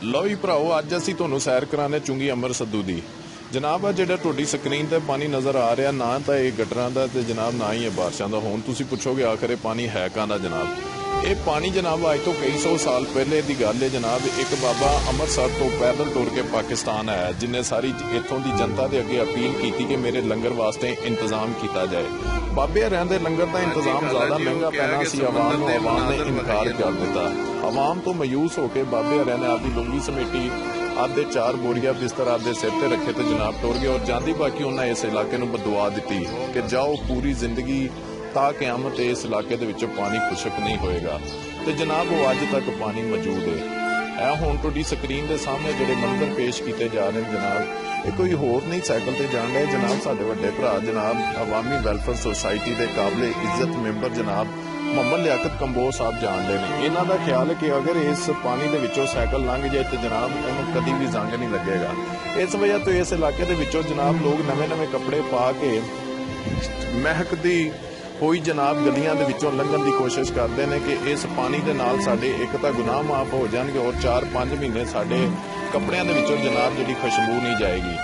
लो जी भराओ, अज असीं तुहानूं सैर कराने चुंगी अमर सद्दू दी। जनाब आ जिहड़ा तुहाडी स्क्रीन ते पानी नज़र आ रहा ना तो ये गटरां दा ते जनाब ना ही ये बारिशां दा। हुण तुसीं पुछोगे आखिर ये पानी है काहदा जनाब। ये पानी जनाब अज तो कई सौ साल पहले की गल है जनाब। एक बाबा अमृतसर तो पैदल तुर के पाकिस्तान आया, जिन्हें सारी इत्थों की जनता के अगे अपील की कि मेरे लंगर वास्ते इंतजाम किया जाए। बाबे हरियां दे लंगर का इंतजाम ज्यादा महंगा पैना सी, अवाम ने इनकार कर दिता। अवाम तो मायूस होकर बाबे हरियां ने आपकी लुंगी समेटी, आपदे 4 बोरिया बिस्तर आपदे सिर ते रखे तो जनाब टुर गए। और जांदी बाकी उन्हें इस इलाके में बदुआ दी कि जाओ पूरी जिंदगी ता क्यामत इस इलाके दे विचों पानी खुशक नहीं होएगा। तो जनाब वो अज तक पानी मौजूद है। हुण तुहाडी स्क्रीन के सामने जिहड़े मंजर पेश किए जा रहे हैं जनाब, ये कोई होर नहीं साइकिल ते जाण रहे जनाब। साडे वड्डे भरा जनाब अवामी वैलफेयर सोसाइटी के काबिले इज्जत मैंबर जनाब मोहम्मद लियाकत कंबोज साहब जान रहे हैं। इन्हां दा ख्याल है कि अगर इस पानी दे विचों साइकिल लंघ जाए तो जनाब उन्होंने कभी भी जंग नहीं लगेगा। इस वजह तो इस इलाके दे विचों जनाब लोग नवे नवे कपड़े पा के महकदी हुई जनाब गलियां दे विचों लंघन की कोशिश करते हैं कि इस पानी के नाल साडे एक तो गुनाह माफ हो जाएंगे और 4-5 महीने साडे कपड़ियां दे विचों जनाब जिहड़ी खुशबू नहीं जाएगी।